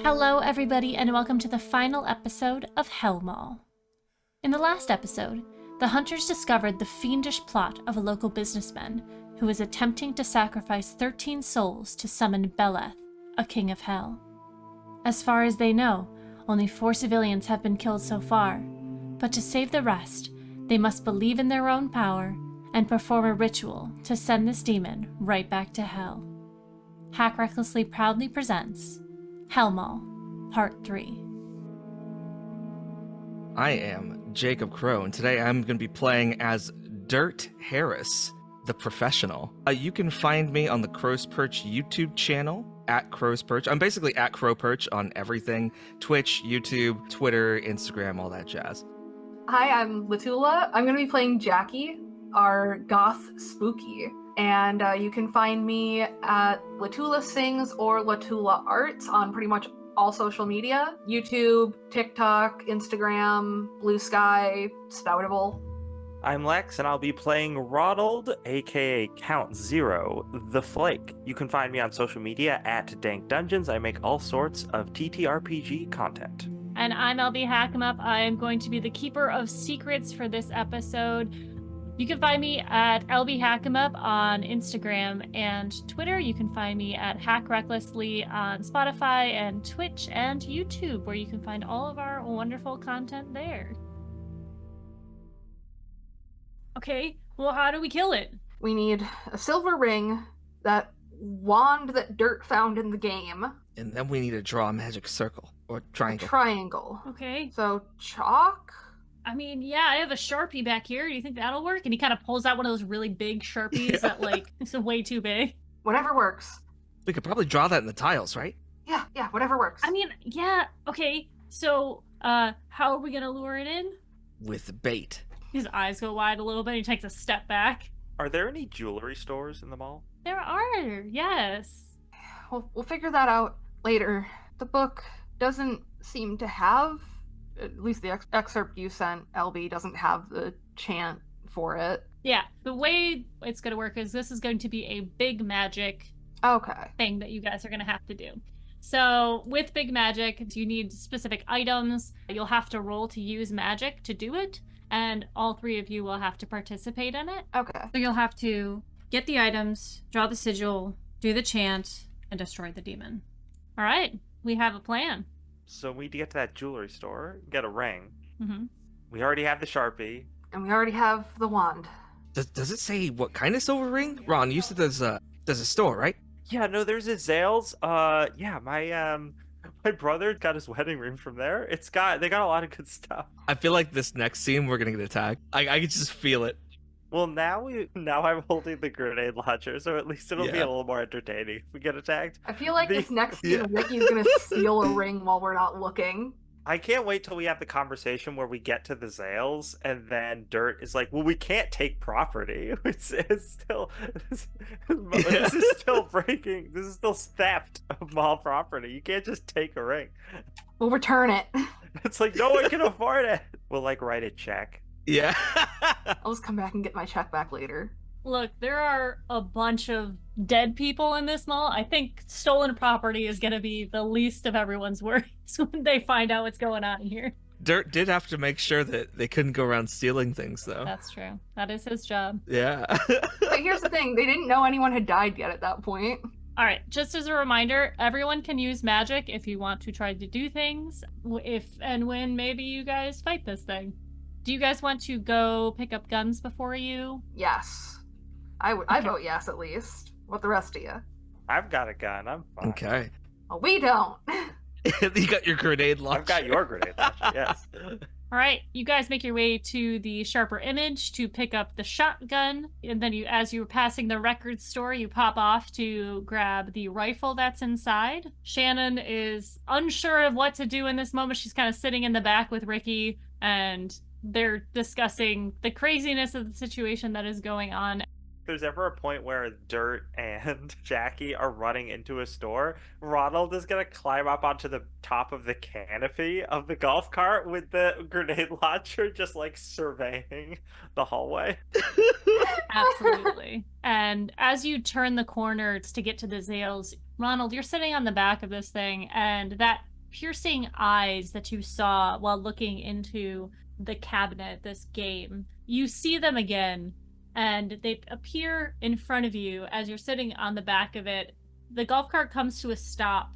Hello, everybody, and welcome to the final episode of Hellmall. In the last episode, the hunters discovered the fiendish plot of a local businessman who was attempting to sacrifice 13 souls to summon Beleth, a king of hell. As far as they know, only 4 civilians have been killed so far, but to save the rest, they must believe in their own power and perform a ritual to send this demon right back to hell. Hack Recklessly proudly presents Hellmall, Part 3. I am Jacob Crowe, and today I'm going to be playing as Dirt Harris, the professional. You can find me on the Crow's Perch YouTube channel, at Crow's Perch. I'm basically at Crow Perch on everything: Twitch, YouTube, Twitter, Instagram, all that jazz. Hi, I'm Latula. I'm going to be playing Jackie, our goth spooky. And you can find me at Latula Sings or Latula Arts on pretty much all social media. YouTube, TikTok, Instagram, Blue Sky, Spoutable. I'm Lex, and I'll be playing Ronald, aka Count Zero, the Flake. You can find me on social media at Dank Dungeons. I make all sorts of TTRPG content. And I'm LB Hackemup. I am going to be the keeper of secrets for this episode. You can find me at LB Hackemup on Instagram and Twitter. You can find me at Hack Recklessly on Spotify and Twitch and YouTube, where you can find all of our wonderful content there. Okay, well, how do we kill it? We need a silver ring, that wand that Dirt found in the game, And then we need to draw a magic circle, or triangle. a triangle. Okay. So chalk? I mean, yeah, I have a Sharpie back here. Do you think that'll work? And he kind of pulls out one of those really big Sharpies that, like, it's way too big. Whatever works. We could probably draw that in the tiles, right? Yeah, whatever works. I mean, yeah, okay. So, how are we gonna lure it in? With bait. His eyes go wide a little bit. He takes a step back. Are there any jewelry stores in the mall? There are, yes. We'll figure that out later. The book doesn't seem to have, at least the excerpt you sent, LB, doesn't have the chant for it. Yeah, the way it's gonna work is this is going to be a big magic Okay. thing that you guys are gonna have to do. So with big magic, you need specific items. You'll have to roll to use magic to do it, and all 3 of you will have to participate in it. Okay. So you'll have to get the items, draw the sigil, do the chant, and destroy the demon. All right, we have a plan. So we need to get to that jewelry store, get a ring. Mm-hmm. We already have the Sharpie. And we already have the wand. Does it say what kind of silver ring? Ron, you said there's a store, right? Yeah, no, there's a Zales. Yeah, my brother got his wedding ring from there. They got a lot of good stuff. I feel like this next scene we're gonna get attacked. I can just feel it. Well, now I'm holding the grenade launcher, so at least it'll be Yeah. a little more entertaining if we get attacked. I feel like this next scene, Yeah. Ricky's gonna steal a ring while we're not looking. I can't wait till we have the conversation where we get to the Zales, and then Dirt is like, "Well, we can't take property. It's still this is still breaking. This is still theft of mall property. You can't just take a ring." We'll return it. It's like no one can afford it. We'll like write a check. Yeah. I'll just come back and get my check back later. Look, there are a bunch of dead people in this mall. I think stolen property is going to be the least of everyone's worries when they find out what's going on here. Dirt did have to make sure that they couldn't go around stealing things, though. That's true. That is his job. Yeah. But here's the thing, they didn't know anyone had died yet at that point. All right, just as a reminder, everyone can use magic if you want to try to do things, if and when maybe you guys fight this thing. Do you guys want to go pick up guns before you? Yes. I Okay. vote yes, at least. What the rest of you? I've got a gun. I'm fine. Okay. Well, we don't. You got your grenade launcher. I've got your grenade launcher. Yes. All right, you guys make your way to the Sharper Image to pick up the shotgun, and then as you're passing the record store, you pop off to grab the rifle that's inside. Shannon is unsure of what to do in this moment. She's kind of sitting in the back with Ricky, and they're discussing the craziness of the situation that is going on. If there's ever a point where Dirt and Jackie are running into a store, Ronald is going to climb up onto the top of the canopy of the golf cart with the grenade launcher, just like surveying the hallway. Absolutely. And as you turn the corner to get to the Zales, Ronald, you're sitting on the back of this thing, and that piercing eyes that you saw while looking into the cabinet, this game, you see them again, and they appear in front of you as you're sitting on the back of it. The golf cart comes to a stop,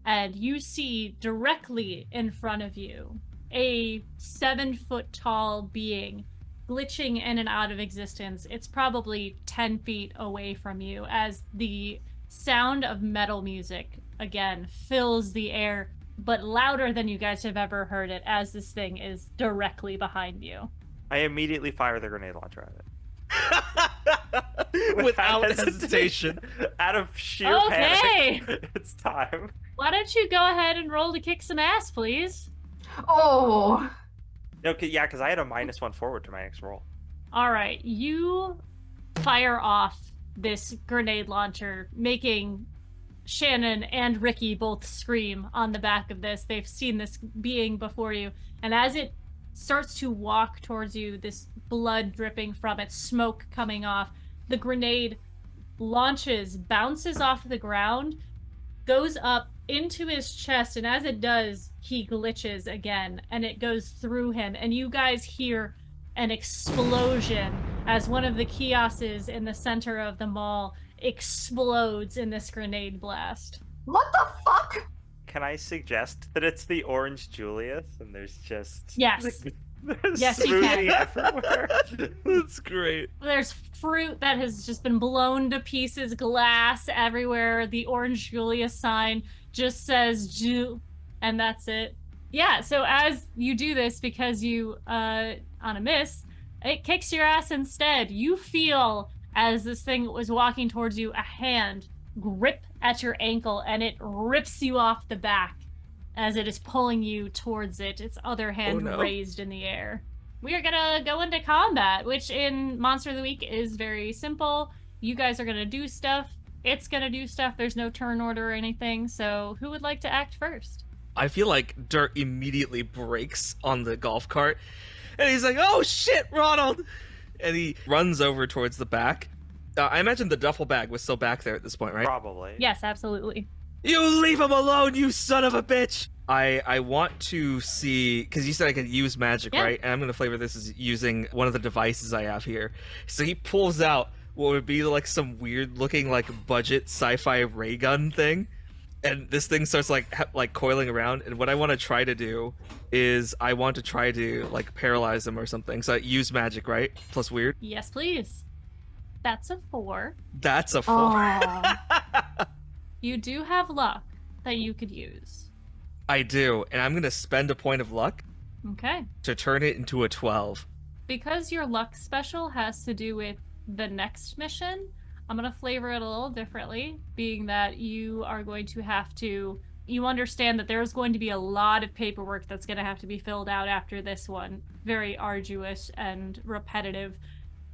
and you see directly in front of you a 7-foot tall being glitching in and out of existence. It's probably 10 feet away from you as the sound of metal music again fills the air, but louder than you guys have ever heard it, as this thing is directly behind you. I immediately fire the grenade launcher at it. Without hesitation. Out of sheer panic. It's time. Why don't you go ahead and roll to kick some ass, please? Oh. Okay, yeah, because I had a -1 forward to my next roll. All right, you fire off this grenade launcher, making Shannon and Ricky both scream on the back of this. They've seen this being before you, and as it starts to walk towards you, this blood dripping from it, smoke coming off, the grenade launches, bounces off the ground, goes up into his chest, and as it does, he glitches again, and it goes through him, and you guys hear an explosion as one of the kiosks in the center of the mall explodes in this grenade blast. What the fuck? Can I suggest that it's the Orange Julius, and there's just... Yes. There's Yes, you can. smoothie everywhere? That's great. There's fruit that has just been blown to pieces, glass everywhere. The Orange Julius sign just says Ju, and that's it. Yeah, so as you do this, because you, on a miss, it kicks your ass instead. You feel, as this thing was walking towards you, a hand grip at your ankle, and it rips you off the back as it is pulling you towards it, its other hand raised in the air. We are gonna go into combat, which in Monster of the Week is very simple. You guys are gonna do stuff. It's gonna do stuff. There's no turn order or anything, so who would like to act first? I feel like Dirt immediately breaks on the golf cart, and he's like, "Oh shit, Ronald!" And he runs over towards the back. I imagine the duffel bag was still back there at this point, right? Probably. Yes, absolutely. You leave him alone, you son of a bitch! I want to see, because you said I could use magic, Yeah. right? And I'm going to flavor this as using one of the devices I have here. So he pulls out what would be like some weird looking like budget sci-fi ray gun thing. And this thing starts like coiling around. And what I want to try to do is I want to try to like paralyze him or something. So I use magic, right? Plus weird. Yes, please. That's a 4. That's a 4. Aw. You do have luck that you could use. I do. And I'm going to spend a point of luck Okay. to turn it into a 12. Because your luck special has to do with the next mission, I'm going to flavor it a little differently, being that you are going to have to... You understand that there's going to be a lot of paperwork that's going to have to be filled out after this one. Very arduous and repetitive,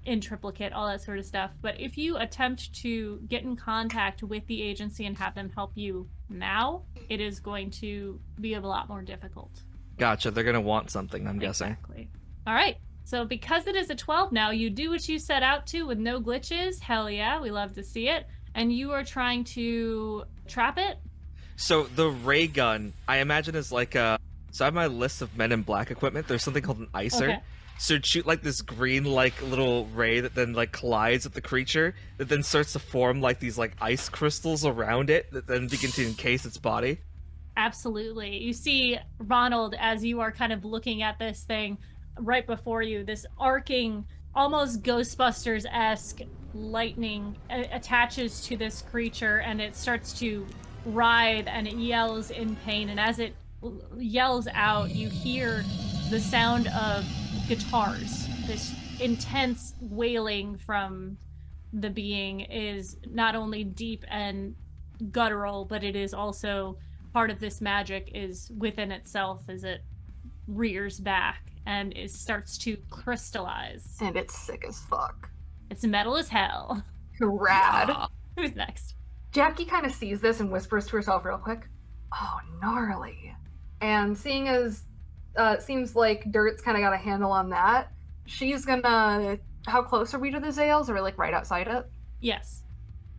in triplicate, all that sort of stuff. But if you attempt to get in contact with the agency and have them help you now, it is going to be a lot more difficult. Gotcha. They're going to want something, I'm guessing. Exactly. All right. So because it is a 12 now, you do what you set out to with no glitches. Hell yeah, we love to see it. And you are trying to trap it? So the ray gun, I imagine is like a... So I have my list of Men in Black equipment. There's something called an icer. Okay. So it'd shoot like this green like little ray that then like collides with the creature that then starts to form like these like ice crystals around it that then begin to encase its body. Absolutely. You see Ronald, as you are kind of looking at this thing right before you, this arcing, almost Ghostbusters-esque lightning attaches to this creature, and it starts to writhe and it yells in pain. And as it yells out, you hear the sound of guitars. This intense wailing from the being is not only deep and guttural, but it is also part of this magic is within itself as it rears back and it starts to crystallize. And it's sick as fuck. It's metal as hell. Rad. Who's next? Jackie kind of sees this and whispers to herself real quick, "Oh, gnarly." And seeing as seems like Dirt's kind of got a handle on that, she's gonna... How close are we to the Zales? Are we like right outside it? Yes.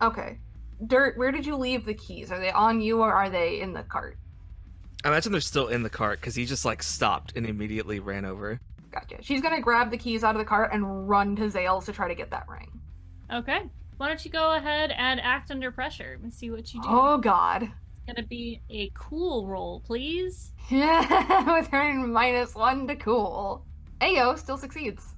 Okay. Dirt, where did you leave the keys? Are they on you or are they in the cart? I imagine they're still in the cart because he just like stopped and immediately ran over. Gotcha. She's gonna grab the keys out of the cart and run to Zales to try to get that ring. Okay. Why don't you go ahead and act under pressure and see what you do. Oh god. It's gonna be a cool roll, please. Yeah, with her -1 to cool. Ayo still succeeds.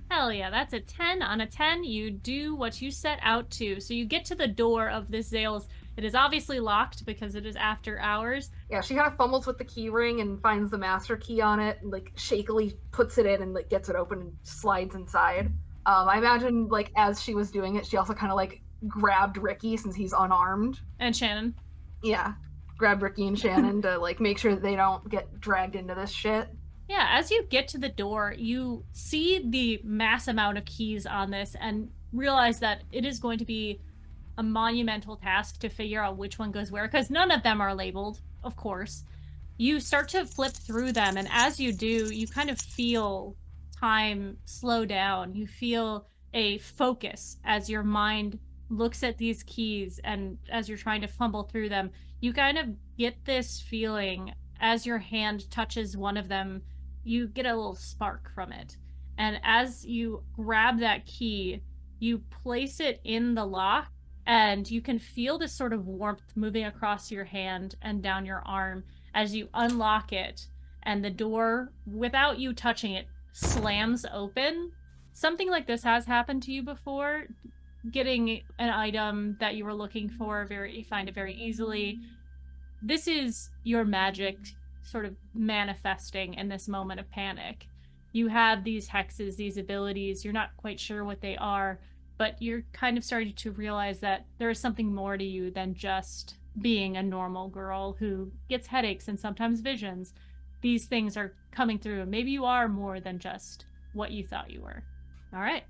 Hell yeah, that's a 10. On a 10, you do what you set out to. So you get to the door of this Zales. It is obviously locked because it is after hours. Yeah, she kind of fumbles with the key ring and finds the master key on it, and like shakily puts it in and like gets it open and slides inside. I imagine like as she was doing it, she also kind of like grabbed Ricky since he's unarmed. And Shannon. Yeah, grabbed Ricky and Shannon to like make sure that they don't get dragged into this shit. Yeah, as you get to the door, you see the mass amount of keys on this and realize that it is going to be a monumental task to figure out which one goes where, because none of them are labeled, of course. You start to flip through them, and as you do, you kind of feel time slow down. You feel a focus as your mind looks at these keys, and as you're trying to fumble through them, you kind of get this feeling as your hand touches one of them, you get a little spark from it. And as you grab that key, you place it in the lock, and you can feel this sort of warmth moving across your hand and down your arm as you unlock it, and the door, without you touching it, slams open. Something like this has happened to you before. Getting an item that you were looking for, you find it very easily. This is your magic sort of manifesting in this moment of panic. You have these hexes, these abilities, you're not quite sure what they are, but you're kind of starting to realize that there is something more to you than just being a normal girl who gets headaches and sometimes visions. These things are coming through. Maybe you are more than just what you thought you were. All right.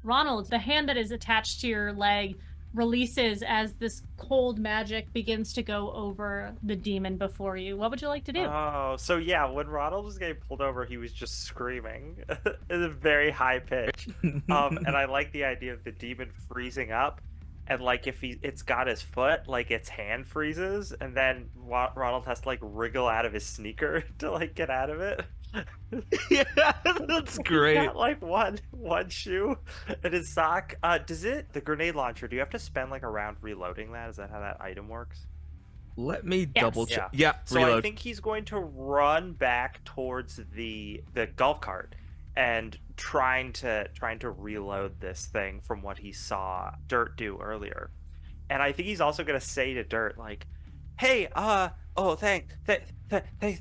Ronald, the hand that is attached to your leg releases as this cold magic begins to go over the demon before you. What would you like to do? Oh, so yeah, when Ronald was getting pulled over, he was just screaming in a very high pitch. And I like the idea of the demon freezing up, and like if it's got his foot, like its hand freezes, and then Ronald has to like wriggle out of his sneaker to like get out of it. Yeah, that's great. He's got like one shoe and his sock. The grenade launcher, do you have to spend like a round reloading that? Is that how that item works? Let me double check. Yeah. So reload. I think he's going to run back towards the golf cart and trying to reload this thing from what he saw Dirt do earlier. And I think he's also going to say to Dirt like, "Hey,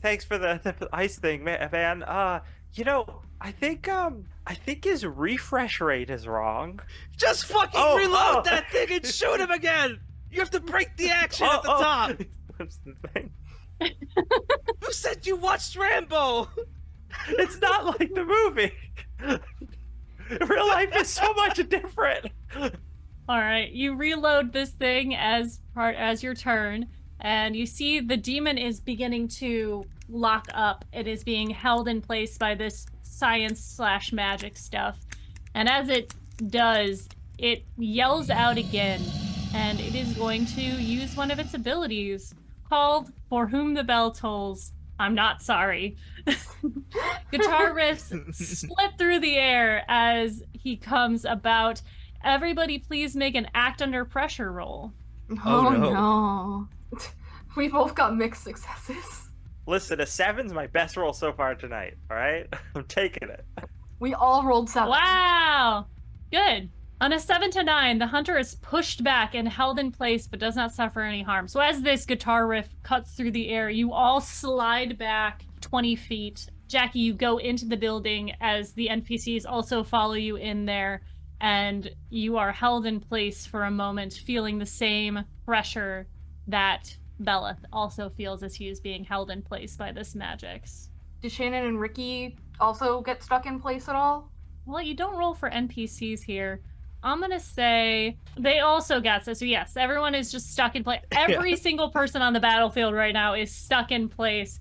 thanks for the ice thing, man. You know, I think his refresh rate is wrong. Just fucking reload that thing and shoot him again. You have to break the action at the top. What's the thing? Who said you watched Rambo? It's not like the movie. Real life is so much different." All right, you reload this thing as your turn, and you see the demon is beginning to lock up. It is being held in place by this science/magic stuff. And as it does, it yells out again, and it is going to use one of its abilities called For Whom the Bell Tolls. I'm not sorry. Guitar riffs split through the air as he comes about. Everybody please make an act under pressure roll. Oh no. We both got mixed successes. Listen, a 7's my best roll so far tonight, all right? I'm taking it. We all rolled 7. Wow! Good. On a 7 to 9, the hunter is pushed back and held in place but does not suffer any harm. So as this guitar riff cuts through the air, you all slide back 20 feet. Jackie, you go into the building as the NPCs also follow you in there, and you are held in place for a moment, feeling the same pressure that Beleth also feels as he is being held in place by this magics. Did Shannon and Ricky also get stuck in place at all? Well, you don't roll for NPCs here. I'm gonna say they also got so yes, everyone is just stuck in place. Every single person on the battlefield right now is stuck in place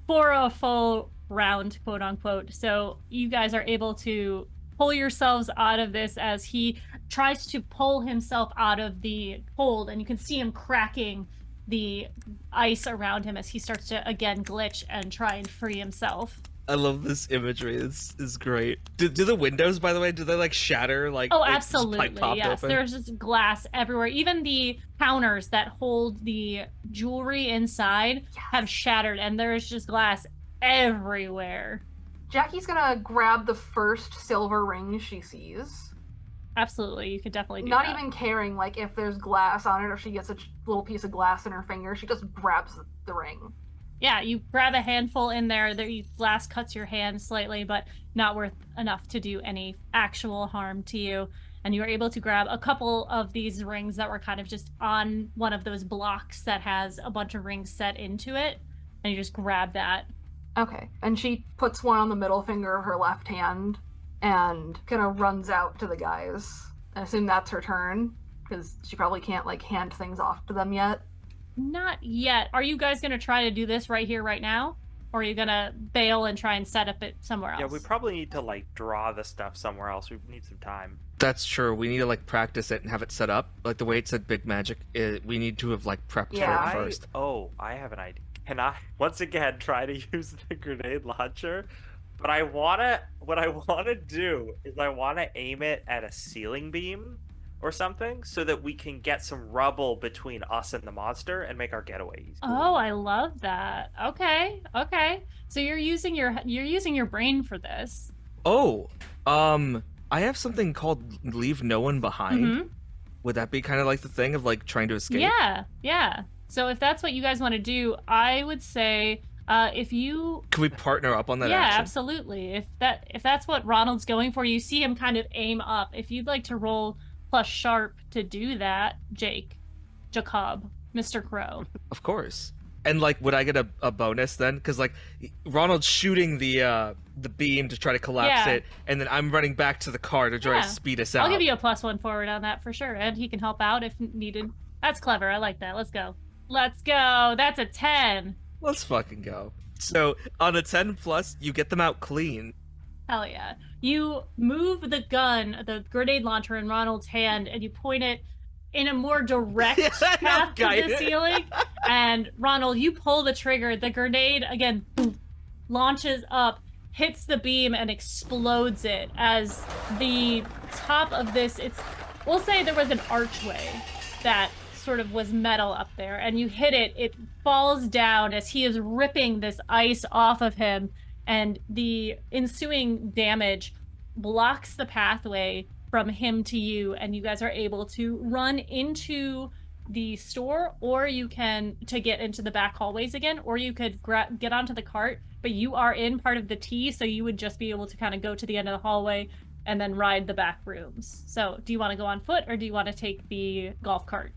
for a full round, quote unquote. So you guys are able to pull yourselves out of this as he tries to pull himself out of the hold, and you can see him cracking the ice around him as he starts to again glitch and try and free himself. I love this imagery. This is great. Do the windows, by the way, do they like shatter? Like Oh, it just, like, absolutely. popped Yes, open? there's just glass everywhere. Even the counters that hold the jewelry inside have shattered, and there's just glass everywhere. Jackie's gonna grab the first silver ring she sees. Absolutely, you could definitely do Not that. even caring like if there's glass on it or she gets a little piece of glass in her finger. She just grabs the ring. Yeah, you grab a handful in there. The glass cuts your hand slightly, but not worth enough to do any actual harm to you. And you were able to grab a couple of these rings that were kind of just on one of those blocks that has a bunch of rings set into it. And you just grab that. Okay. And she puts one on the middle finger of her left hand and kind of runs out to the guys. I assume that's her turn because she probably can't like hand things off to them yet. Not yet. Are you guys going to try to do this right here, right now? Or are you going to bail and try and set up it somewhere else? Yeah, we probably need to like draw the stuff somewhere else. We need some time. That's true. We need to like practice it and have it set up. Like the way it said Big Magic, we need to have like prepped Yeah. for it first. I have an idea. Can I once again try to use the grenade launcher? But what I wanna do is I wanna aim it at a ceiling beam or something so that we can get some rubble between us and the monster and make our getaway easy. Oh, I love that. Okay. So you're using your brain for this. Oh, I have something called Leave No One Behind. Mhm. Would that be kind of like the thing of like trying to escape? Yeah. So if that's what you guys want to do, I would say if you Can we partner up on that yeah, action? absolutely. If that's what Ronald's going for, you see him kind of aim up. If you'd like to roll plus sharp to do that, Jacob, Mr. Crowe. Of course. And like, would I get a bonus then? Because like, Ronald's shooting the beam to try to collapse Yeah. it, and then I'm running back to the car to try Yeah. to speed us out. I'll give you a +1 forward on that for sure, and he can help out if needed. That's clever. I like that. Let's go. That's a 10. Let's fucking go. So on a 10 plus, you get them out clean. Hell yeah. You move the gun, the grenade launcher in Ronald's hand, and you point it in a more direct Yeah, I know, path to guide the it. ceiling. And Ronald, you pull the trigger. The grenade, again, boom, launches up, hits the beam, and explodes it as the top of this, we'll say there was an archway that sort of was metal up there, and you hit it, it falls down as he is ripping this ice off of him, and the ensuing damage blocks the pathway from him to you, and you guys are able to run into the store, or you can to get into the back hallways again, or you could get onto the cart, but you are in part of the T, so you would just be able to kind of go to the end of the hallway and then ride the back rooms. So do you want to go on foot, or do you want to take the golf cart?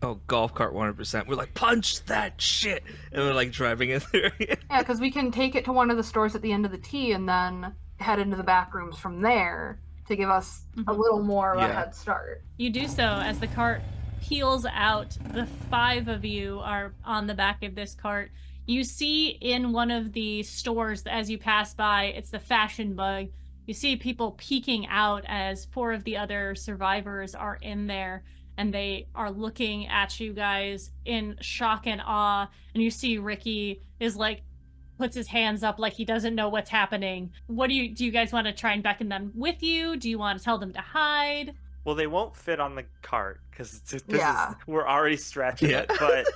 Oh, golf cart 100%. We're like, punch that shit! And we're like driving it there. Yeah, because we can take it to one of the stores at the end of the T and then head into the back rooms from there to give us a little more of a Yeah. head start. You do so as the cart peels out. The 5 of you are on the back of this cart. You see in one of the stores as you pass by, it's the Fashion Bug. You see people peeking out as 4 of the other survivors are in there, and they are looking at you guys in shock and awe. And you see Ricky is like, puts his hands up like he doesn't know what's happening. What do you guys want to try and beckon them with you? Do you want to tell them to hide? Well, they won't fit on the cart because Yeah. we're already stretching Yeah. it. But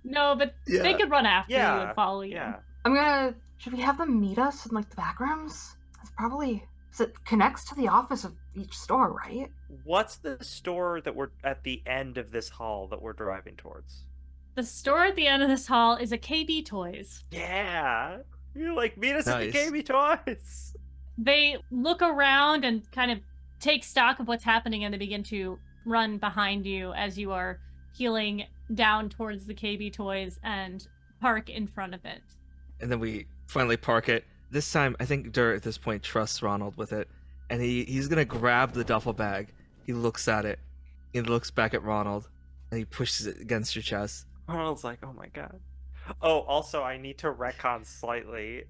No, but Yeah. they could run after you yeah, and follow you. yeah. Should we have them meet us in like the back rooms? It connects to the office of each store, right? What's the store that we're at the end of this hall that we're driving towards? The store at the end of this hall is a KB Toys. Yeah, you like meet us at the Nice. KB Toys. They look around and kind of take stock of what's happening, and they begin to run behind you as you are heeling down towards the KB Toys and park in front of it. And then we finally park it. This time, I think Dirt at this point trusts Ronald with it. And he's gonna grab the duffel bag. He looks at it. He looks back at Ronald. And he pushes it against your chest. Ronald's like, oh my god. Oh, also, I need to retcon slightly.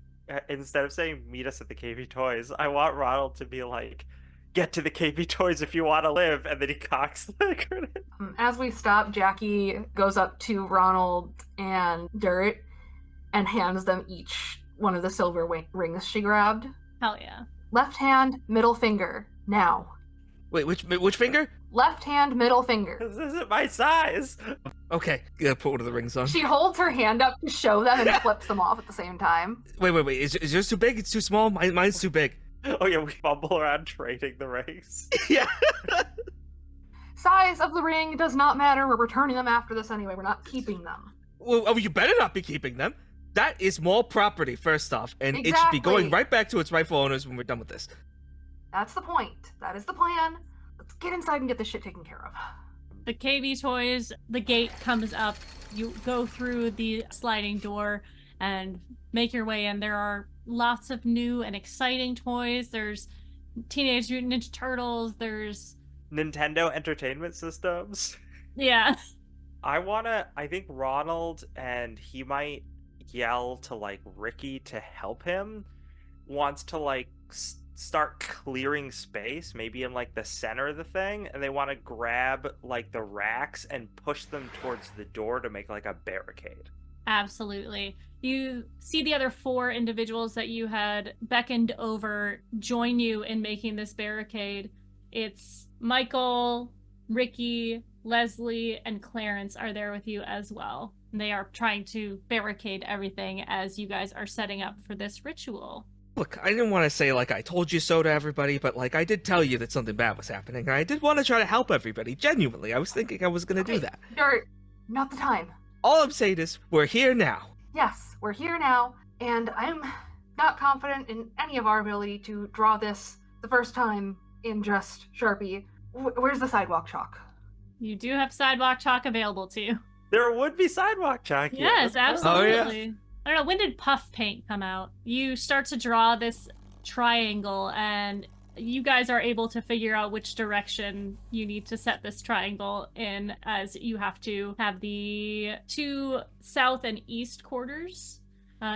Instead of saying meet us at the KB Toys, I want Ronald to be like, get to the KB toys if you want to live, and then he cocks the grenade. As we stop, Jackie goes up to Ronald and Dirt and hands them each one of the silver rings she grabbed. Hell yeah. Left hand, middle finger, now. Wait, which finger? Left hand, middle finger. This isn't my size. Okay, you gotta put one of the rings on. She holds her hand up to show them and flips them off at the same time. Wait. Is yours too big? It's too small? Mine's too big. Oh yeah, we fumble around trading the rings. Yeah. Size of the ring does not matter. We're returning them after this anyway. We're not keeping them. Well, you better not be keeping them. That is mall property, first off, and it should be Exactly. going right back to its rightful owners when we're done with this. That's the point. That is the plan. Let's get inside and get this shit taken care of. The KB toys, the gate comes up. You go through the sliding door and make your way in. There are lots of new and exciting toys. There's Teenage Mutant Ninja Turtles. There's... Nintendo Entertainment Systems. Yeah. I think Ronald, and he might yell to, like, Ricky to help him, wants to, like, start clearing space, maybe in, like, the center of the thing, and they want to grab, like, the racks and push them towards the door to make, like, a barricade. Absolutely. You see the other 4 individuals that you had beckoned over join you in making this barricade. It's Michael, Ricky, Leslie, and Clarence are there with you as well. They are trying to barricade everything as you guys are setting up for this ritual. Look, I didn't want to say, like, I told you so to everybody, but, like, I did tell you that something bad was happening, and I did want to try to help everybody, genuinely. I was thinking I was going to do that. Dirt, not the time. All I'm saying is, we're here now. Yes, we're here now, and I'm not confident in any of our ability to draw this the first time in just Sharpie. Where's the sidewalk chalk? You do have sidewalk chalk available to you. There would be sidewalk chalk here. Yes, That's absolutely. Oh, yeah. I don't know, when did puff paint come out? You start to draw this triangle, and you guys are able to figure out which direction you need to set this triangle in, as you have to have the 2 south and east quarters.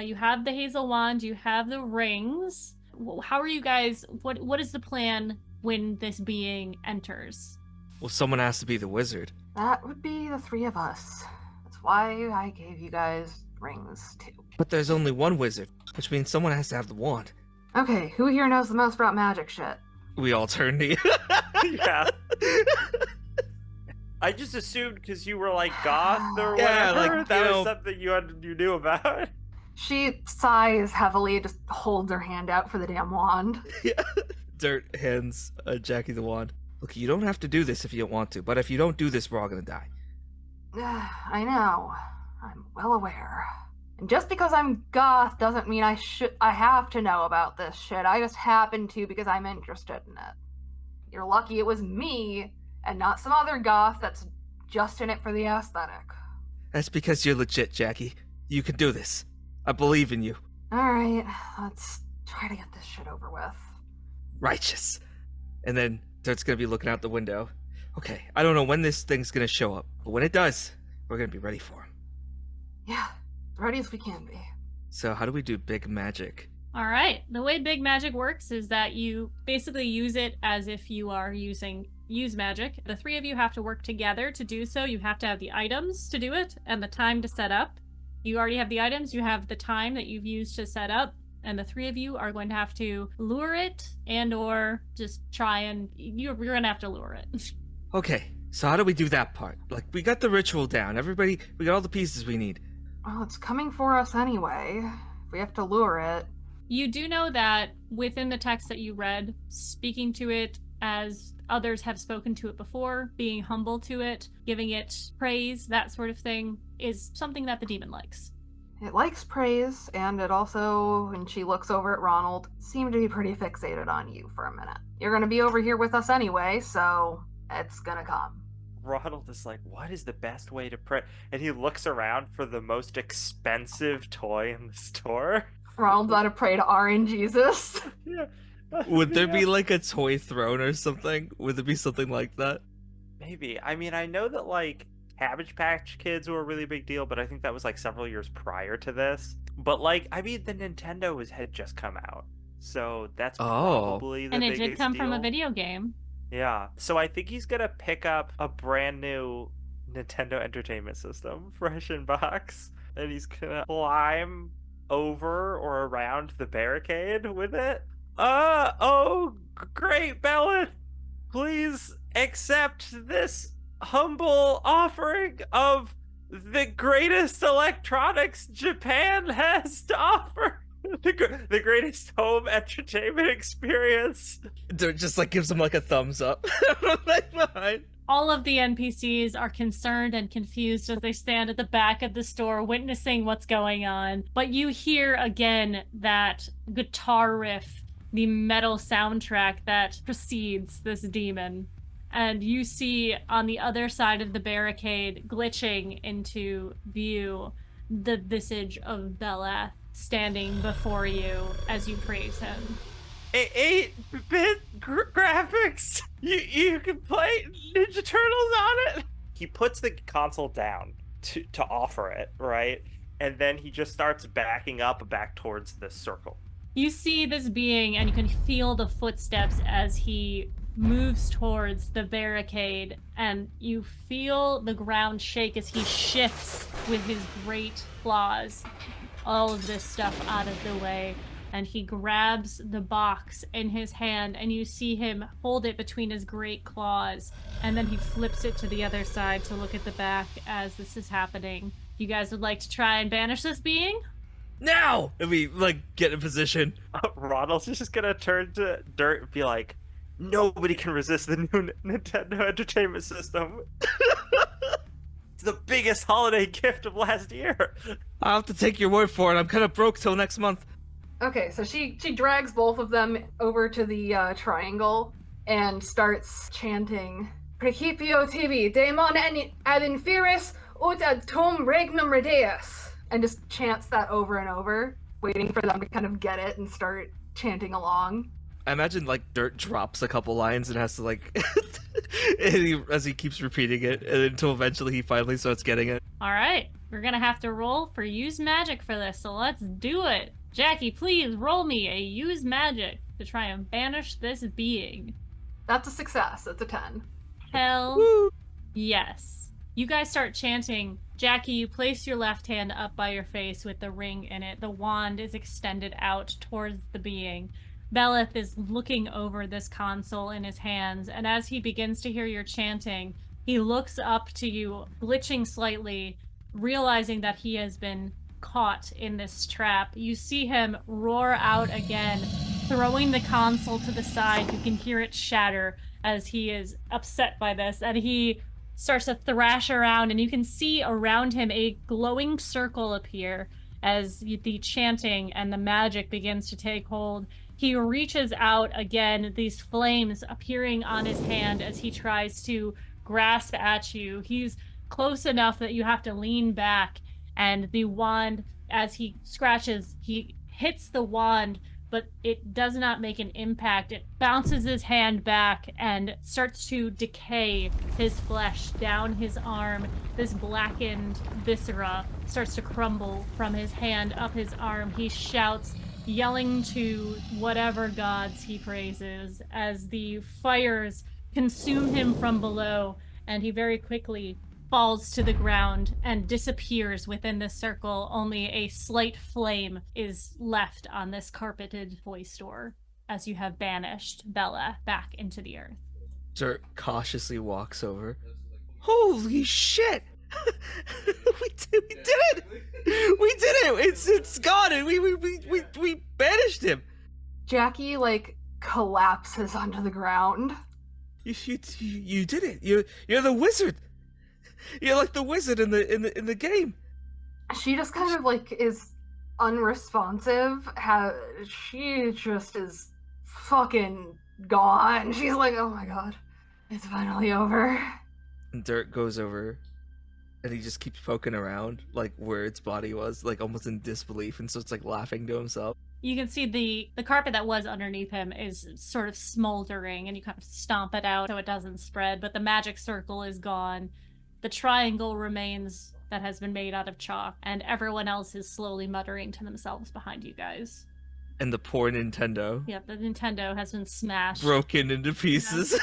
You have the hazel wand, you have the rings. How are you guys, what is the plan when this being enters? Well, someone has to be the wizard. That would be the 3 of us. That's why I gave you guys rings, too. But there's only one wizard, which means someone has to have the wand. Okay, who here knows the most about magic shit? We all turn to you. Yeah. I just assumed because you were like goth or Yeah, whatever, like, that you was know- something you knew about. She sighs heavily, just holds her hand out for the damn wand. Dirt hands Jackie the wand. Look, you don't have to do this if you don't want to, but if you don't do this, we're all gonna die. I know. I'm well aware. And just because I'm goth doesn't mean I have to know about this shit. I just happen to because I'm interested in it. You're lucky it was me and not some other goth that's just in it for the aesthetic. That's because you're legit, Jackie. You can do this. I believe in you. Alright, let's try to get this shit over with. Righteous. And then Dirt's gonna be looking out the window. Okay, I don't know when this thing's gonna show up, but when it does, we're gonna be ready for him. Yeah, as ready as we can be. So how do we do big magic? All right. The way big magic works is that you basically use it as if you are use magic. The 3 of you have to work together to do so. You have to have the items to do it and the time to set up. You already have the items, you have the time that you've used to set up, and the 3 of you are going to have to lure it and or just try and you're going to have to lure it. Okay, so how do we do that part? Like, we got the ritual down. Everybody, we got all the pieces we need. Well, it's coming for us anyway. If we have to lure it. You do know that within the text that you read, speaking to it as others have spoken to it before, being humble to it, giving it praise, that sort of thing, is something that the demon likes. It likes praise, and it also, when she looks over at Ronald, seemed to be pretty fixated on you for a minute. You're gonna be over here with us anyway, so it's gonna come. Ronald is like, what is the best way to pray? And he looks around for the most expensive toy in the store. Ronald's about to pray to RNGesus. Yeah. Would there be Yeah. like a toy throne or something? Would there be something like that? Maybe. I mean, I know that, like, Cabbage Patch Kids were a really big deal, but I think that was, like, several years prior to this. But, like, I mean, the Nintendo had just come out. So that's Oh. probably the And it biggest did come from a deal. video game. Yeah. So I think he's gonna pick up a brand new Nintendo Entertainment System, fresh in box, and he's gonna climb over or around the barricade with it. Great, Beleth! Please accept this humble offering of the greatest electronics Japan has to offer. The greatest home entertainment experience. Dirt just like gives him like a thumbs up. Like behind. All of the NPCs are concerned and confused as they stand at the back of the store witnessing what's going on. But you hear again that guitar riff, the metal soundtrack that precedes this demon. And you see on the other side of the barricade, glitching into view, the visage of Beleth standing before you as you praise him. 8-bit graphics. You can play Ninja Turtles on it. He puts the console down to offer it, right? And then he just starts backing up back towards the circle. You see this being and you can feel the footsteps as he moves towards the barricade, and you feel the ground shake as he shifts with his great claws all of this stuff out of the way. And he grabs the box in his hand, and you see him hold it between his great claws, and then he flips it to the other side to look at the back as this is happening. You guys would like to try and banish this being? Now! And we like get in position. Ronald's just gonna turn to Dirt and be like, nobody can resist the new Nintendo Entertainment System. It's the biggest holiday gift of last year. I'll have to take your word for it. I'm kind of broke till next month. Okay, so she drags both of them over to the triangle and starts chanting Principio tibi daemon ad inferis ut ad tum regnum redeus, and just chants that over and over, waiting for them to kind of get it and start chanting along. I imagine like Dirt drops a couple lines and has to like as he keeps repeating it until eventually he finally starts getting it. All right, we're gonna have to roll for use magic for this, so let's do it. Jackie, please roll me a use magic to try and banish this being. That's a success. That's a 10. Hell Woo! yes. You guys start chanting. Jackie, you place your left hand up by your face with the ring in it. The wand is extended out towards the being. Beleth is looking over this console in his hands, and as he begins to hear your chanting, he looks up to you, glitching slightly, realizing that he has been caught in this trap. You see him roar out again, throwing the console to the side. You can hear it shatter as he is upset by this, and he starts to thrash around, and you can see around him a glowing circle appear as the chanting and the magic begins to take hold. He reaches out again, these flames appearing on his hand as he tries to grasp at you. He's close enough that you have to lean back, and the wand, as he scratches, he hits the wand, but it does not make an impact. It bounces his hand back and starts to decay his flesh down his arm. This blackened viscera starts to crumble from his hand up his arm. He shouts, yelling to whatever gods he praises, as the fires consume him from below, and he very quickly falls to the ground and disappears within the circle. Only a slight flame is left on this carpeted toy store as you have banished Bella back into the earth. Dirt cautiously walks over. Holy shit! we did it! We did it! It's gone, and we banished him. Jackie like collapses onto the ground. You did it. You're the wizard. You're like the wizard in the game. She just kind of like is unresponsive. She just is fucking gone. She's like, oh my god, it's finally over. And Dirt goes over, and he just keeps poking around, like where its body was, like almost in disbelief, and so it's like laughing to himself. You can see the carpet that was underneath him is sort of smoldering, and you kind of stomp it out so it doesn't spread, but the magic circle is gone. The triangle remains that has been made out of chalk, and everyone else is slowly muttering to themselves behind you guys. And the poor Nintendo. Yep, the Nintendo has been smashed. Broken into pieces.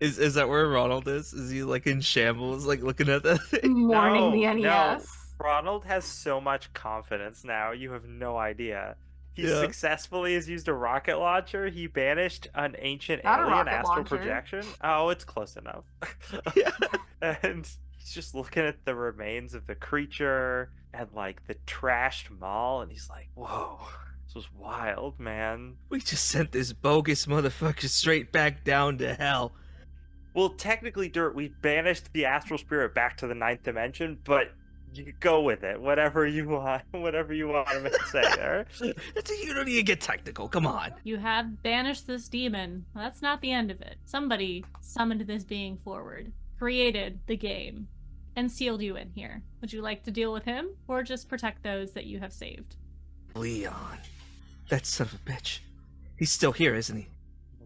Is that where Ronald is? Is he like in shambles, like looking at that thing? Mourning the No. NES. Ronald has so much confidence now, you have no idea. He Yeah. successfully has used a rocket launcher. He banished an ancient Not a alien rocket astral launcher. projection. Oh, it's close enough. Yeah. And he's just looking at the remains of the creature and like the trashed mall, and he's like, whoa, this was wild, man. We just sent this bogus motherfucker straight back down to hell. Well, technically, Dirt, we banished the astral spirit back to the 9th dimension, but you could go with it. Whatever you want to say there. You don't need to get technical. Come on. You have banished this demon. Well, that's not the end of it. Somebody summoned this being forward, created the game, and sealed you in here. Would you like to deal with him, or just protect those that you have saved? Leon. That son of a bitch. He's still here, isn't he?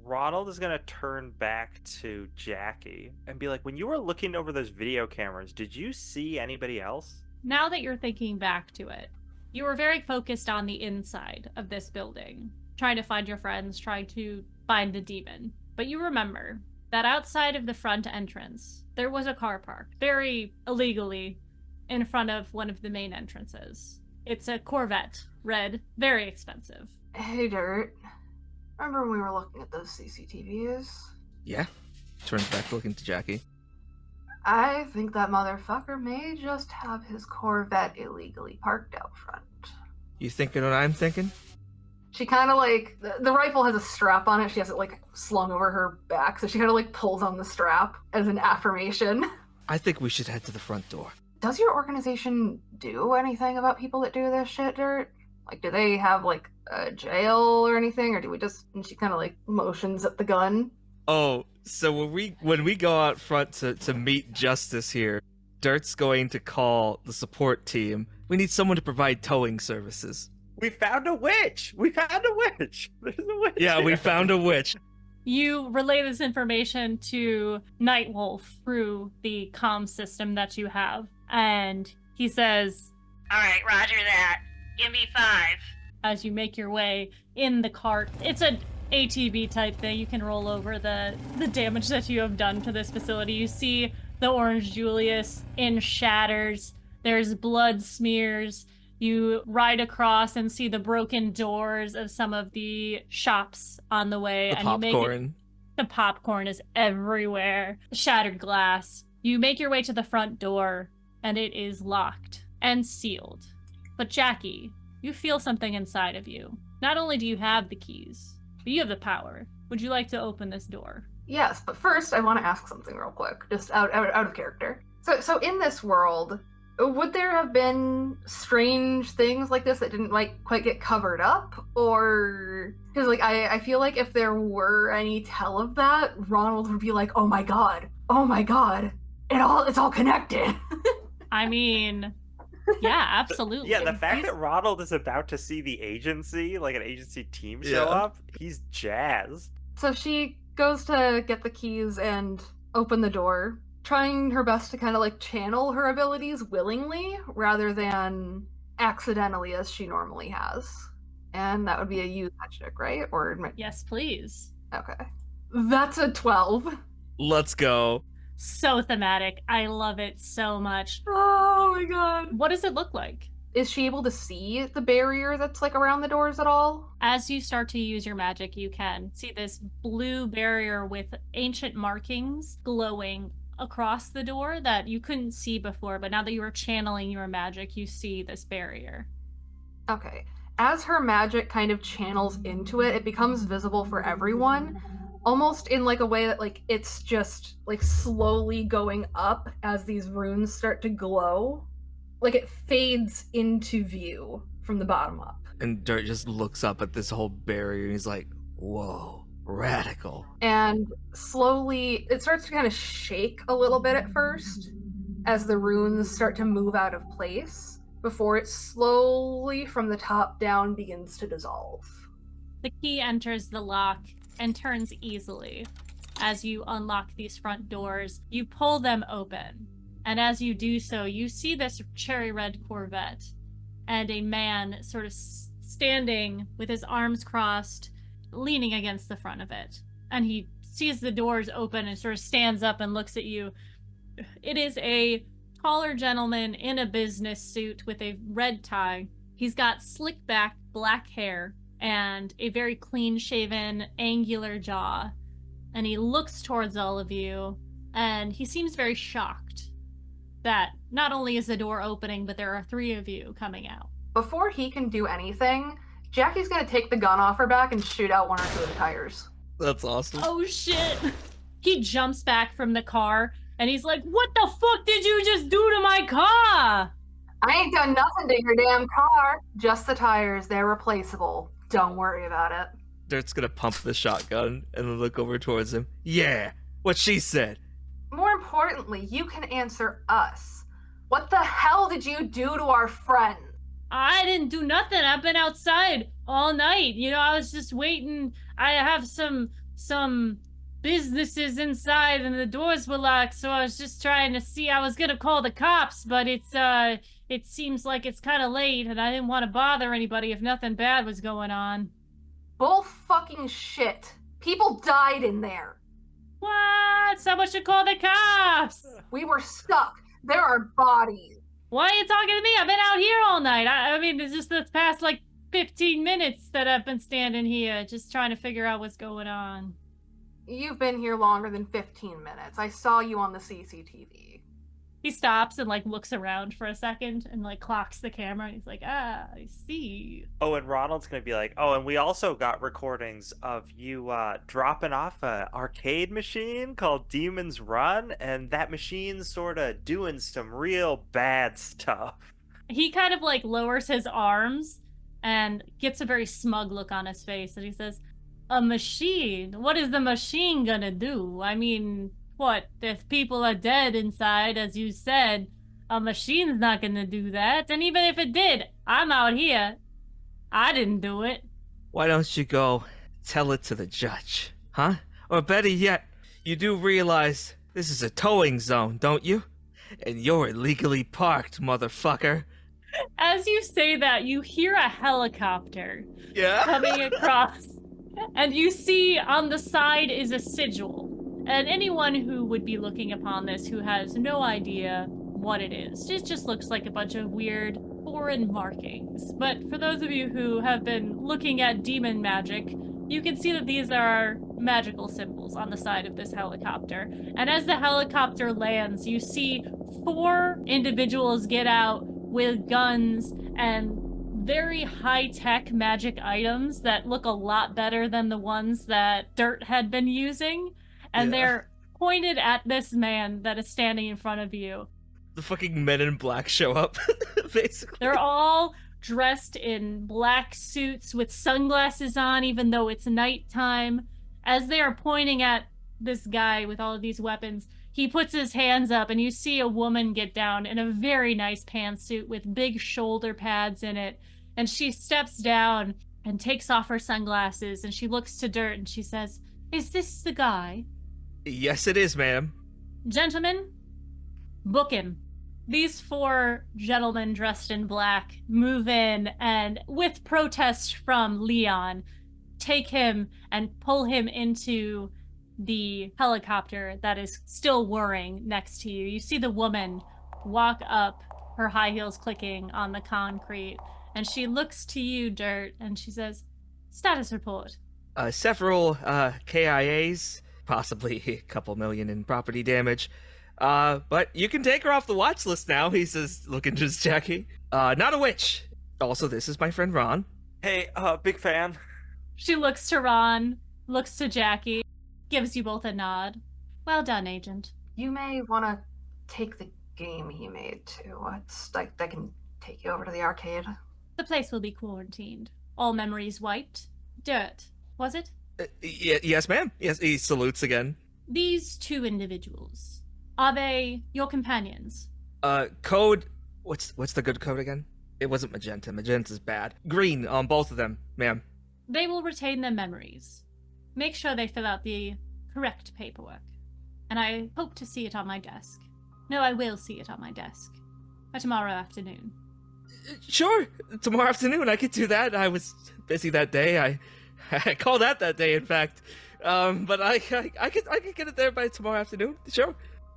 Ronald is going to turn back to Jackie and be like, when you were looking over those video cameras, did you see anybody else? Now that you're thinking back to it, you were very focused on the inside of this building, trying to find your friends, trying to find the demon. But you remember that outside of the front entrance, there was a car parked, very illegally, in front of one of the main entrances. It's a Corvette, red, very expensive. Hey, Dirt. Remember when we were looking at those CCTVs? Yeah. Turns back looking to Jackie. I think that motherfucker may just have his Corvette illegally parked out front. You thinking what I'm thinking? She kind of like, the rifle has a strap on it. She has it like slung over her back. So she kind of like pulls on the strap as an affirmation. I think we should head to the front door. Does your organization do anything about people that do this shit, Dirt? Like, do they have like a jail or anything? Or do we just, and she kind of like motions at the gun. Oh, so when we go out front to meet Justice here, Dirt's going to call the support team. We need someone to provide towing services. We found a witch! There's a witch! Yeah, we here. found a witch. You relay this information to Nightwolf through the comm system that you have, and he says, All right, roger that. Give me 5. as you make your way in the cart. It's an ATV type thing. You can roll over the damage that you have done to this facility. You see the Orange Julius in shatters. There's blood smears. You ride across and see the broken doors of some of the shops on the way. The and you make popcorn. the popcorn is everywhere. Shattered glass. You make your way to the front door, and it is locked and sealed. But Jackie, you feel something inside of you. Not only do you have the keys, but you have the power. Would you like to open this door? Yes, but first I want to ask something real quick, just out of character. So in this world, would there have been strange things like this that didn't like quite get covered up, or because like I feel like if there were any tell of that, Ronald would be like, oh my god, it's all connected. I mean, yeah, absolutely. Yeah, the fact that Ronald is about to see the agency, like an agency team show Yeah. up, he's jazzed. So she goes to get the keys and open the door, trying her best to kind of like channel her abilities willingly rather than accidentally as she normally has. And that would be a use magic, right? Or Yes, please. okay. That's a 12. Let's go. So thematic. I love it so much. Oh my god. What does it look like? Is she able to see the barrier that's like around the doors at all? As you start to use your magic, you can see this blue barrier with ancient markings glowing across the door that you couldn't see before, but now that you are channeling your magic, you see this barrier. Okay. As her magic kind of channels into it, it becomes visible for everyone, almost in like a way that like it's just like slowly going up as these runes start to glow. Like it fades into view from the bottom up. And Dirt just looks up at this whole barrier and he's like, whoa, radical. And slowly it starts to kind of shake a little bit at first as the runes start to move out of place before it slowly from the top down begins to dissolve. The key enters the lock and turns easily. As you unlock these front doors, you pull them open. And as you do so, you see this cherry red Corvette and a man sort of standing with his arms crossed, leaning against the front of it. And he sees the doors open and sort of stands up and looks at you. It is a taller gentleman in a business suit with a red tie. He's got slick back black hair and a very clean-shaven, angular jaw. And he looks towards all of you, and he seems very shocked that not only is the door opening, but there are 3 of you coming out. Before he can do anything, Jackie's gonna take the gun off her back and shoot out 1 or 2 of the tires. That's awesome. Oh shit! He jumps back from the car, and he's like, "What the fuck did you just do to my car?" I ain't done nothing to your damn car. Just the tires, they're replaceable. Don't worry about it. Dirt's gonna pump the shotgun and then look over towards him. Yeah, what she said. More importantly, you can answer us. What the hell did you do to our friend? I didn't do nothing. I've been outside all night. You know, I was just waiting. I have some businesses inside and the doors were locked, so I was just trying to see. I was gonna call the cops, but it seems like it's kind of late and I didn't want to bother anybody if nothing bad was going on. Bull fucking shit. People died in there. What? Someone should call the cops. We were stuck. There are bodies. Why are you talking to me? I've been out here all night. I mean, it's just the past, 15 minutes that I've been standing here, just trying to figure out what's going on. You've been here longer than 15 minutes. I saw you on the CCTV. He stops and, looks around for a second and, clocks the camera, and he's like, I see. Oh, and Ronald's gonna be like, oh, and we also got recordings of you dropping off a arcade machine called Demon's Run, and that machine's sort of doing some real bad stuff. He kind of, lowers his arms and gets a very smug look on his face, and he says, a machine? What is the machine gonna do? I mean... What, if people are dead inside, as you said, a machine's not gonna do that. And even if it did, I'm out here. I didn't do it. Why don't you go tell it to the judge, huh? Or better yet, you do realize this is a towing zone, don't you? And you're illegally parked, motherfucker. As you say that, you hear a helicopter Yeah. coming across. And you see on the side is a sigil. And anyone who would be looking upon this who has no idea what it is, it just looks like a bunch of weird foreign markings. But for those of you who have been looking at demon magic, you can see that these are magical symbols on the side of this helicopter. And as the helicopter lands, you see 4 individuals get out with guns and very high-tech magic items that look a lot better than the ones that Dirt had been using. And they're pointed at this man that is standing in front of you. The fucking Men in Black show up, basically. They're all dressed in black suits with sunglasses on, even though it's nighttime. As they are pointing at this guy with all of these weapons, he puts his hands up, and you see a woman get down in a very nice pantsuit with big shoulder pads in it. And she steps down and takes off her sunglasses, and she looks to Dirt, and she says, "Is this the guy?" Yes, it is, ma'am. Gentlemen, book him. These 4 gentlemen dressed in black move in and, with protest from Leon, take him and pull him into the helicopter that is still whirring next to you. You see the woman walk up, her high heels clicking on the concrete, and she looks to you, Dirt, and she says, "Status report." Several KIAs, possibly a couple million in property damage. But you can take her off the watch list now, he says, looking to Jackie. Not a witch. Also, this is my friend Ron. Hey, big fan. She looks to Ron, looks to Jackie, gives you both a nod. Well done, Agent. You may want to take the game he made, too. It's like that can take you over to the arcade. The place will be quarantined. All memories wiped. Dirt, was it? Yes, ma'am. Yes, he salutes again. These 2 individuals, are they your companions? Code... What's the good code again? It wasn't magenta. Magenta's bad. Green on both of them, ma'am. They will retain their memories. Make sure they fill out the correct paperwork. And I hope to see it on my desk. No, I will see it on my desk. By tomorrow afternoon. Sure, tomorrow afternoon I could do that. I was busy that day. I called out that day, in fact. But I could get it there by tomorrow afternoon. Sure.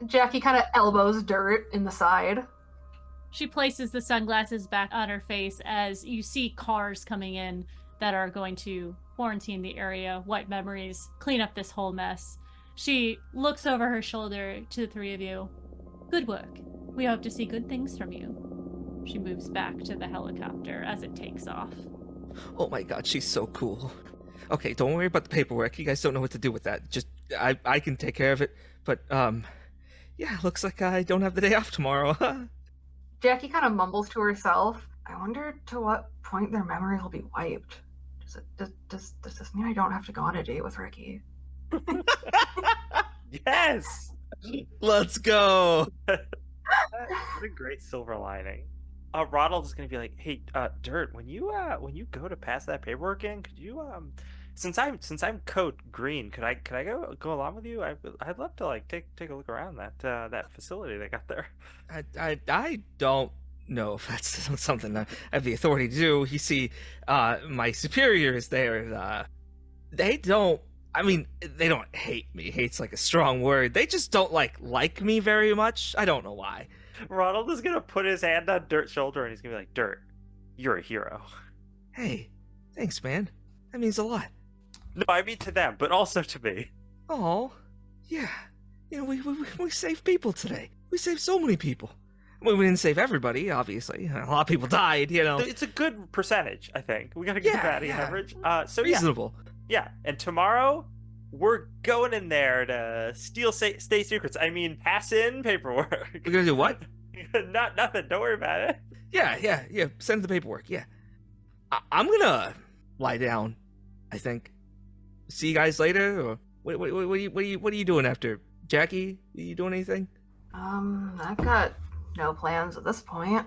Jackie kind of elbows Dirt in the side. She places the sunglasses back on her face as you see cars coming in that are going to quarantine the area, wipe memories, clean up this whole mess. She looks over her shoulder to the three of you. Good work. We hope to see good things from you. She moves back to the helicopter as it takes off. Oh my god, she's so cool. Okay, don't worry about the paperwork. You guys don't know what to do with that. Just, I can take care of it. But, yeah, looks like I don't have the day off tomorrow. Jackie kind of mumbles to herself. I wonder to what point their memory will be wiped. Does this mean I don't have to go on a date with Ricky? Yes! Let's go! What a great silver lining. Ronald is gonna be like, "Hey, Dirt, when you go to pass that paperwork in, could you since I'm code green, could I go along with you? I'd love to like take a look around that facility they got there." I don't know if that's something that I have the authority to do. You see, my superiors there, they don't hate me. Hate's like a strong word. They just don't like me very much. I don't know why. Ronald is gonna put his hand on Dirt's shoulder and he's gonna be like, "Dirt, you're a hero." Hey, thanks, man. That means a lot. No, I mean to them, but also to me. Oh, yeah. You know, we saved people today. We saved so many people. Well, we didn't save everybody, obviously. A lot of people died, you know. It's a good percentage, I think. We gotta give that an average. So reasonable. Yeah. And tomorrow, we're going in there to steal state secrets. I mean, pass in paperwork. We're gonna do what? Nothing. Don't worry about it. Yeah. Send the paperwork. Yeah. I'm gonna lie down, I think. See you guys later. Or what are you doing after? Jackie, are you doing anything? I've got no plans at this point.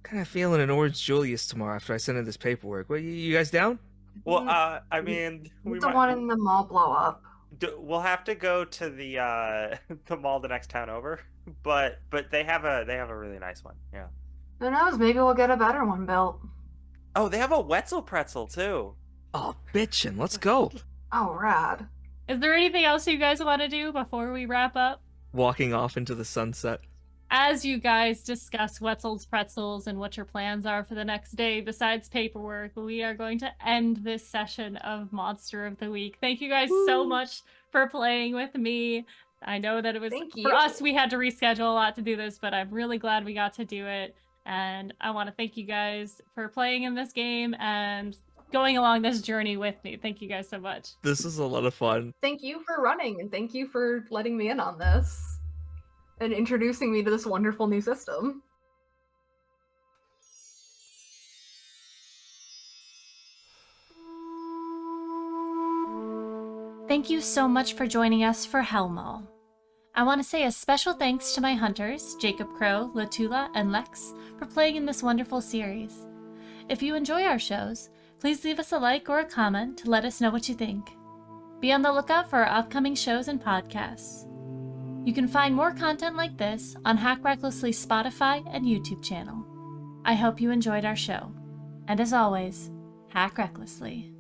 Kind of feeling an Orange Julius tomorrow after I send in this paperwork. What, you guys down? Well, I mean, we the one in the mall blow up. We'll have to go to the mall the next town over, but they have a really nice one. Yeah. Who knows? Maybe we'll get a better one built. Oh, they have a Wetzel pretzel too. Oh, bitchin', let's go. Oh, rad. Is there anything else you guys want to do before we wrap up? Walking off into the sunset. As you guys discuss Wetzel's pretzels and what your plans are for the next day, besides paperwork, we are going to end this session of Monster of the Week. Thank you guys so much for playing with me. I know that it was, for us, we had to reschedule a lot to do this, but I'm really glad we got to do it. And I want to thank you guys for playing in this game and going along this journey with me. Thank you guys so much. This is a lot of fun. Thank you for running, and thank you for letting me in on this and introducing me to this wonderful new system. Thank you so much for joining us for Hellmall. I want to say a special thanks to my hunters, Jacob Crowe, Latula, and Lex, for playing in this wonderful series. If you enjoy our shows, please leave us a like or a comment to let us know what you think. Be on the lookout for our upcoming shows and podcasts. You can find more content like this on Hack Recklessly's Spotify and YouTube channel. I hope you enjoyed our show. And as always, hack recklessly.